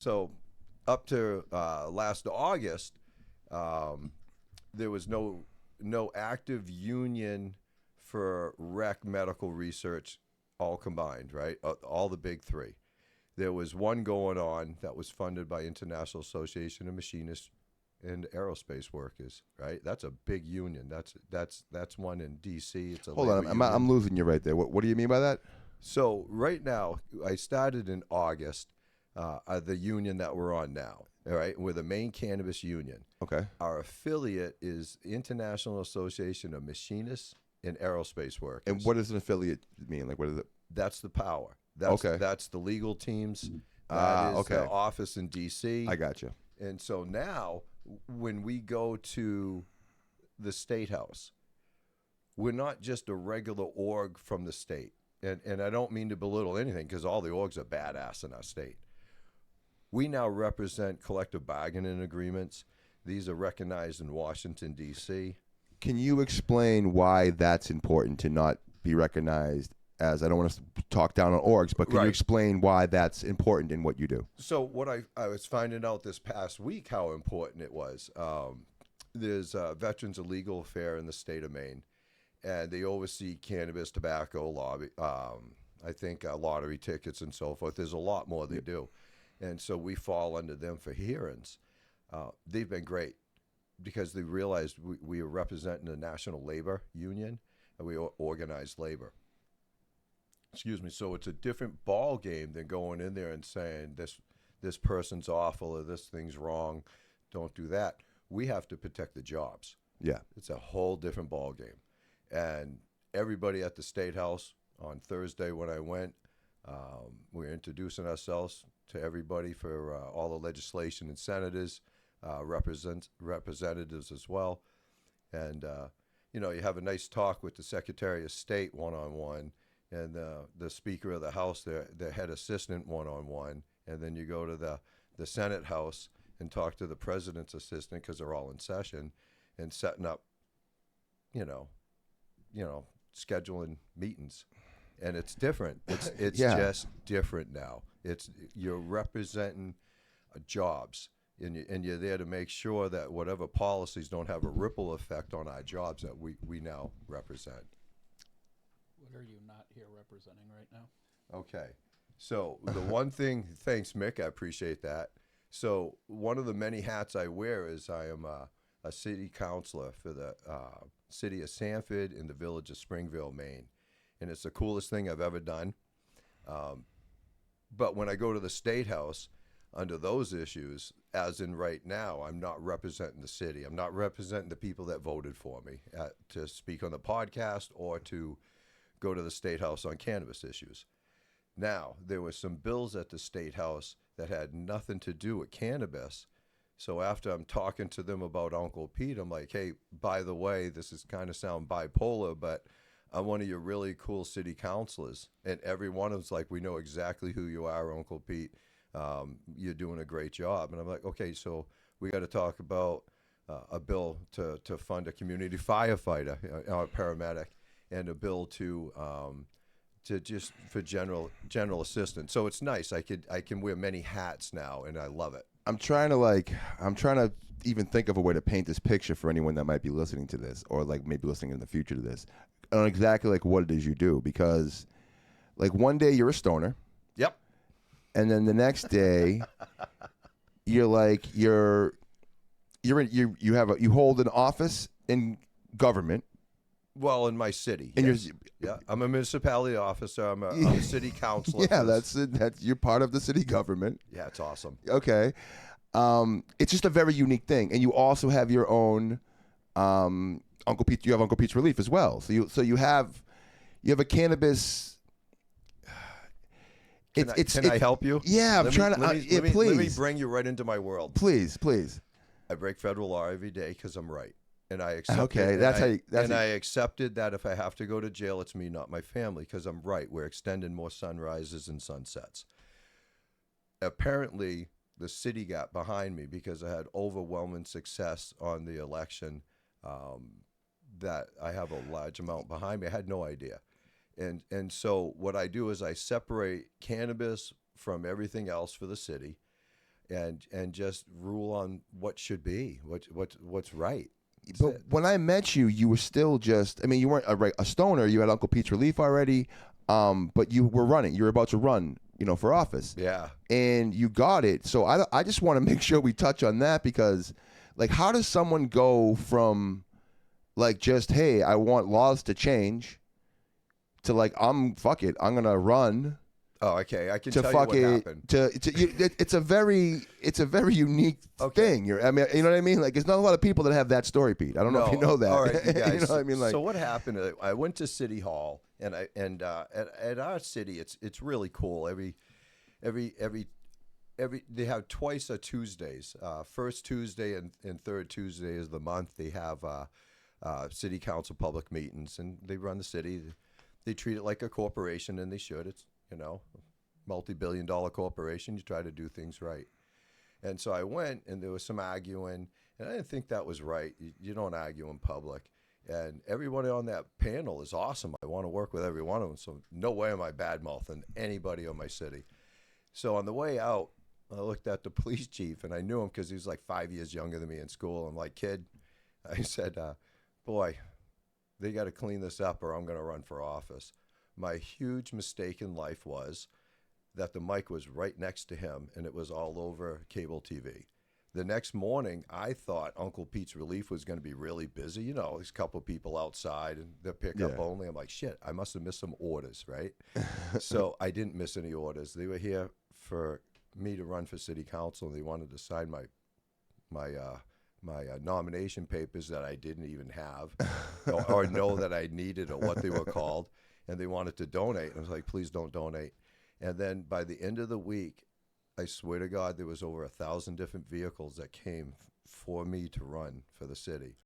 So up to last August, there was no active union for rec medical research, all combined, right? All the big three. There was one going on that was funded by International Association of Machinists and Aerospace Workers, right? That's a big union. That's one in D.C. It's a Hold labor on, union. I'm losing you right there. What do you mean by that? So right now, I started in August, the union that we're on now. All right, we're the Maine Cannabis Union. Okay. Our affiliate is International Association of Machinists and Aerospace Workers. And what does an affiliate mean? Like, what is it? That's the power. Okay. That's the legal teams. That is Okay. the office in D.C. I got you. And so now, when we go to the State House, we're not just a regular org from the state. And I don't mean to belittle anything, because all the orgs are badass in our state. We now represent collective bargaining agreements. These are recognized in Washington, D.C. Can you explain why that's important to not be recognized as, I don't want to talk down on orgs, but can you explain why that's important in what you do? So what I was finding out this past week how important it was. There's a Veterans of Legal Affair in the state of Maine, and they oversee cannabis, tobacco, lobby, I think lottery tickets and so forth. There's a lot more they do. And so we fall under them for hearings. They've been great because they realized we are representing the National Labor Union, and we organize labor. Excuse me. So it's a different ball game than going in there and saying this person's awful or this thing's wrong. Don't do that. We have to protect the jobs. Yeah. It's a whole different ball game. And everybody at the State House on Thursday when I went, we're introducing ourselves to everybody for all the legislation and senators, representatives as well. And, you have a nice talk with the Secretary of State one-on-one, and the Speaker of the House, their head assistant one-on-one. And then you go to the Senate House and talk to the President's assistant, because they're all in session, and setting up, scheduling meetings. And it's different. It's just different now. You're representing jobs, and you're there to make sure that whatever policies don't have a ripple effect on our jobs that we now represent. What are you not here representing right now? Okay. So the one thing, thanks, Mick, I appreciate that. So one of the many hats I wear is I am a city councilor for the city of Sanford in the village of Springville, Maine. And it's the coolest thing I've ever done. But when I go to the State House, under those issues, as in right now, I'm not representing the city. I'm not representing the people that voted for me to speak on the podcast or to go to the State House on cannabis issues. Now, there were some bills at the State House that had nothing to do with cannabis. So after I'm talking to them about Uncle Pete, I'm like, hey, by the way, this is kind of sound bipolar, but I'm one of your really cool city councilors. And every one of them's like, we know exactly who you are, Uncle Pete. You're doing a great job. And I'm like, okay, so we got to talk about a bill to fund a community firefighter, a paramedic, and a bill to just for general assistance. So it's nice. I can wear many hats now, and I love it. I'm trying to even think of a way to paint this picture for anyone that might be listening to this, or like maybe listening in the future to this, on exactly like what it is you do. Because like one day you're a stoner. Yep. And then the next day you hold an office in government. Well, in my city. And yes. I'm a municipality officer. I'm a city councilor. Yeah, that's you're part of the city government. Yeah, it's awesome. Okay. It's just a very unique thing. And you also have your own Uncle Pete. You have Uncle Pete's Relief as well. So you have a cannabis. Can I help you? Yeah, Let me bring you right into my world. Please. I break federal law every day because I'm right. And I accept okay, I accepted that if I have to go to jail, it's me, not my family, because I'm right. We're extending more sunrises and sunsets. Apparently, the city got behind me because I had overwhelming success on the election, that I have a large amount behind me. I had no idea. And so what I do is I separate cannabis from everything else for the city. and just rule on what should be, what's right. That's But it. when I met you, you were still just, I mean, you weren't a stoner. You had Uncle Pete's Relief already, but you were running. You were about to run, for office. Yeah. And you got it. So I just want to make sure we touch on that because, like, how does someone go from, like, just, hey, I want laws to change to, like, fuck it, I'm going to run. Oh, okay. I can To tell you fuck what it, happened. it's a very unique thing. I mean, you know what I mean? Like, there's not a lot of people that have that story, Pete. I don't know if you know that. All right, you guys. You know what I mean? Like, so what happened? I went to City Hall, and at our city, it's really cool. Every they have twice a Tuesdays. First Tuesday and third Tuesday is the month. They have city council public meetings, and they run the city. They treat it like a corporation, and they should. It's multi-billion-dollar corporation. You try to do things right. And so I went, and there was some arguing, and I didn't think that was right. You don't argue in public. And everybody on that panel is awesome. I want to work with every one of them. So no way am I bad-mouthing anybody in my city. So on the way out, I looked at the police chief, and I knew him because he was like 5 years younger than me in school. I'm like, kid, I said, boy, they got to clean this up or I'm going to run for office. My huge mistake in life was that the mic was right next to him, and it was all over cable TV. The next morning, I thought Uncle Pete's Relief was going to be really busy. There's a couple people outside, and they're pickup only. I'm like, shit, I must have missed some orders, right? So I didn't miss any orders. They were here for me to run for city council, and they wanted to sign my nomination papers that I didn't even have or know that I needed or what they were called, and they wanted to donate. I was like, please don't donate. And then by the end of the week, I swear to God, there was over 1,000 different vehicles that came for me to run for the city.